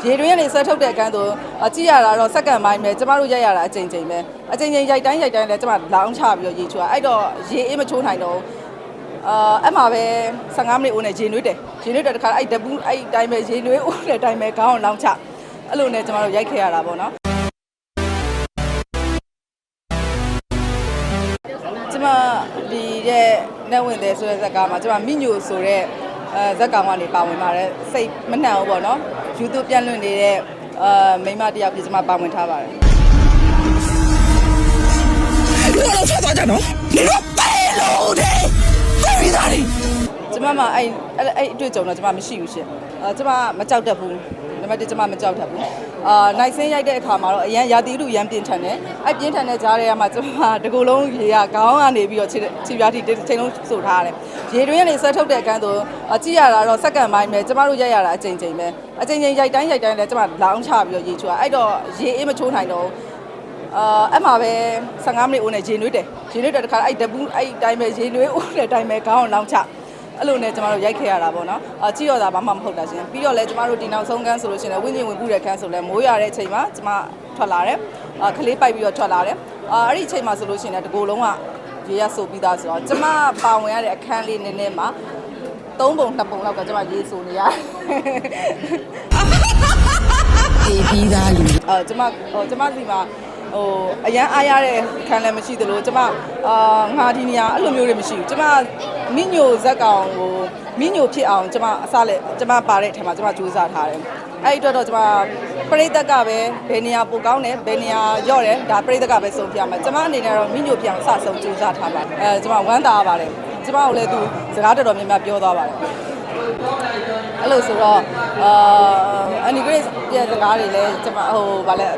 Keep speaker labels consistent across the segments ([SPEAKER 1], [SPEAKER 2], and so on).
[SPEAKER 1] ရေတွင်းကနေဆွဲထုတ်တဲ့အခန်းဆိုကြည့်ရတာတော့စက္ကန့်ပိုင်းပဲကျမတို့ရိုက်ရတာအချိန်ပဲအချိန်ရိုက်တိုင်းလည်းကျမလောင်းချပြီးတော့ရေချိုးအဲ့တော့ရေအေးမချိုးနိုင်တော့အဲ့မှာပဲ15မိနစ်ဦးနဲ့ရေနွေးတယ်တခါအဲ့တပူးအဲ့တိုင်းပဲရေနွေးဦးတဲ့အတိုင်းပဲခေါင်းအောင်လောင်းချအဲ့လိုနဲ့ကျမတို့ရိုက်ခဲ့ရတာပေါ့နော်ကျမဒီတဲ့နဲ့ဝင်တယ်ဆိုတဲ့ဇာတ်ကားမှာကျမမိညိုဆိုတဲ့ဇက်ကောင်ကနေပါဝင်ပါတယ်စိတ်မနှံ့ဘူးပေါ့နော် YouTube ပြန်လွှင့်နေတဲ့မိန်းမတယောက်ပြကျမပါဝင်ထားပါတယ်ဒီလိုဆက်သွားကြနော်ဒီလိုပဲလို့တဲ့ပြည်သားတွေကျမမှာအဲ့အတွေ့အကြုံတော့ကျမမရှိဘူးရှင်ကျမမကြောက်တတ်ဘူးနံပါတ်1ကျမမကြောက်တတ်ဘူးနိုင်စင်းရိုက်တဲ့အခါမှာတော့အရန်ရာသီဥတုရန်ပြင်းထန်တယ်အဲ့ပြင်းထန်တဲ့ကြားထဲမှာကျမတကူလုံးရေကခေါင်းကနေပြီးတော့ခြေပြားထိချိန်လုံးဆိုထားတယ်ရေတွင်းကနေဆွဲထုတ်တဲ့အခန်းဆိုကြည့်ရတာတော့စက္ကန့်ပိုင်းပဲကျမတို့ရိုက်ရတာအချိန်ပဲအချိန်ရိုက်တိုင်းလည်းကျမလောင်းချပြီးတော့ရေချိုးအဲ့တော့ရေအေးမချိုးနိုင်တော့အဲ့မှာပဲ15မိနစ်ဦးနဲ့ရေနွေးတယ်တခါအဲ့တပူးအဲ့တိုင်းပဲရေနွေးဦးတဲ့အတိုင်းပဲခေါင်းအောင်လောင်းချအဲ့လိုနဲ့ကျမတို့ရိုက်ခဲ့ရတာပေါ့နော်ကြည့်ရတာဘာမှမဟုတ်တာရှင်ပြီးတော့လဲကျမတို့ဒီနောက်ဆုံးကန်းဆိုလို့ရှိရင်ဝင်းကျင်ဝင်ပူတဲ့ကန်းဆိုလဲမိုးရတဲ့အချိန်မှာကျမထွက်လာတယ်ခလေးပိုက်ပြီးတော့ထွက်လာတယ်အဲ့ဒီအချိန်မှာဆိုလို့ရှိရင်တကူလုံးကရေရဆိုပြီးသားဆိုတော့ကျမပါဝင်ရတဲ့အခန်းလေးနည်းနည်းမှာ3ပုံ2ပုံလောက်ကကျမရေဆိုနေရတယ်ဒီပြီးသားလူကျမစီမှာအရန်အားရတဲ့ခံလည်းမရှိသလိုကျမငါဒီနေရာအဲ့လိုမျိုးတွေမရှိဘူးကျမမိညိုဇက်ကောင်ကိုမိညိုဖြစ်အောင်ကျမအစလည်းကျမပါတဲ့အထက်မှာကျမကြိုးစားထားတယ်အဲ့ဒီတော့ကျမပရိသတ်ကပဲဘယ်နေရာပိုကောင်းတယ်ဘယ်နေရာရော့တယ်ဒါပရိသတ်ကပဲဆုံးဖြတ်မှာကျမအနေနဲ့တော့မိညိုပြောင်းအစဆုံးကြိုးစားထားပါတယ်ကျမဝမ်းသာပါတယ်ကျမကိုလည်းသူစကားတော်များများပြောသွားပါတယ်အဲ့လိုဆိုတော့Annie Grace ရဲ့စကားတွေလည်းကျမဗာလဲ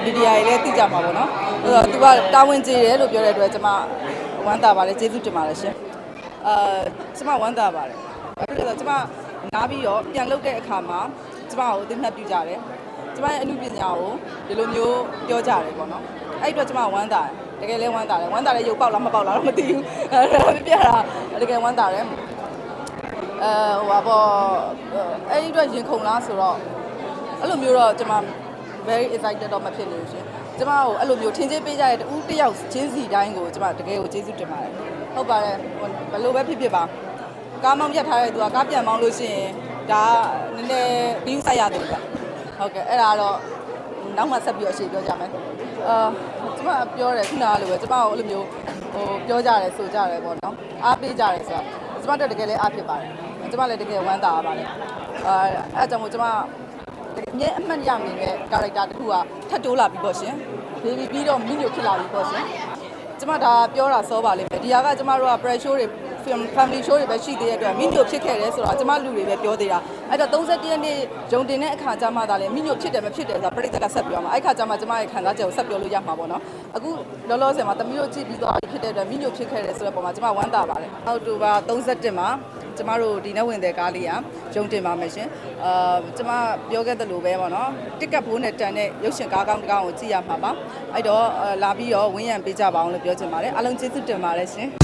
[SPEAKER 1] မီဒီယာတွေလည်းသိကြမှာပေါ့နော်အဲ့တော့သူကတာဝန်ကျေတယ်လို့ပြောတဲ့အတွက်ကျမဝမ်းသာပါတယ်ကျေးဇူးတင်ပါတယ်ရှင်ကျမဝမ်းသာပါတယ်ဘာဖြစ်လို့လဲဆိုတော့ကျမနားပြီးတော့ပြန်လုပ်တဲ့အခါမှာကျမကိုအသိမှတ်ပြုကြတယ်ကျမရဲ့အမှုပညာကိုဒီလိုမျိုးပြောကြတယ်ပေါ့နော်အဲ့အတွက်ကျမဝမ်းသာတယ်တကယ်လည်းဝမ်းသာတယ်ရုပ်ပေါက်လားမပေါက်လားတော့မသိဘူးပြတာတကယ်ဝမ်းသာတယ်အဲ့ဒီတော့ရင်ခုန်လားဆိုတော့အဲ့လိုမျိုးတော့ကျွန်မ very excited တော့မဖြစ်နေဘူးရှင်ကျွန်မကိုအဲ့လိုမျိုးထင်ကြေးပေးကြတဲ့တူတစ်ယောက်ချင်းစီတိုင်းကိုကျွန်မတကယ်ကိုကျေးဇူးတင်ပါတယ်ဟုတ်ပါတယ်ဘယ်လိုပဲဖြစ်ပါကားမောင်းရက်ထားတဲ့သူကကားပြန်မောင်းလို့ရှိရင်ဒါနည်းနည်းပြီးဆိုင်ရတယ်ဗျဟုတ်ကဲ့အဲ့ဒါတော့နောက်မှဆက်ပြီးအရှိပြောကြမယ်ကျွန်မပြောတယ်ခုနကလိုပဲကျွန်မကိုအဲ့လိုမျိုးပြောကြတယ်ဆိုကြတယ်ပေါ့နော်အားပေးကြတယ်ဆိုတော့ကျွန်မတို့တကယ်လည်းအားဖြစ်ပါတယ်ကျမလည်းတကယ်ဝမ်းသာပါတယ်အဲ့ကြောင့်မို့ကျမအမြဲအမှတ်ရမိတဲ့ character တစ်ခုကထပ်တိုးလာပြီပေါ့ရှင်ဘေဘီပြီးတော့မိညိုဖြစ်လာပြီပေါ့ရှင်ကျမဒါပြောတာစောပါလိမ့်မယ်ဒီဟာကကျမတို့က pressure တွေ family show တွေပဲရှိသေးတဲ့အတွက်မိညိုဖြစ်ခဲ့တယ်ဆိုတော့ကျမလူတွေပဲပြောသေးတာအဲ့တော့31ရက်နေ့ဂျုံတင်တဲ့အခါကျမှသာလေမိညိုဖြစ်တယ်မဖြစ်တယ်ဆိုတာပြိတ္တကဆက်ပြောမှာအဲ့ခါကျမှကျမရဲ့ခံစားချက်ကိုဆက်ပြောလို့ရမှာပေါ့နော်အခုလောလောဆယ်မှာတမီးတို့ကြည့်ပြီးတော့ဖြစ်တဲ့အတွက်မိညိုဖြစ်ခဲ့တယ်ဆိုတဲ့ပုံမှာကျမဝမ်းသာပါတယ်အောက်တိုဘာ31မှာကျမတို့ဒီနေ့ဝင်တဲ့ကားလေးကဂျုံတင်ပါမယ်ရှင်ကျမပြောခဲ့သလိုပဲပေါ့နော်တစ်ကတ်ဘိုးနဲ့တန်တဲ့ရုပ်ရှင်ကားကောင်းတစ်ကောင်ကိုကြည့်ရမှာပါအဲ့တော့လာပြီးတော့ဝင်းရံပေးကြပါအောင်လို့ပြောချင်ပါတယ်အားလုံးကျေးဇူးတင်ပါတယ်ရှင်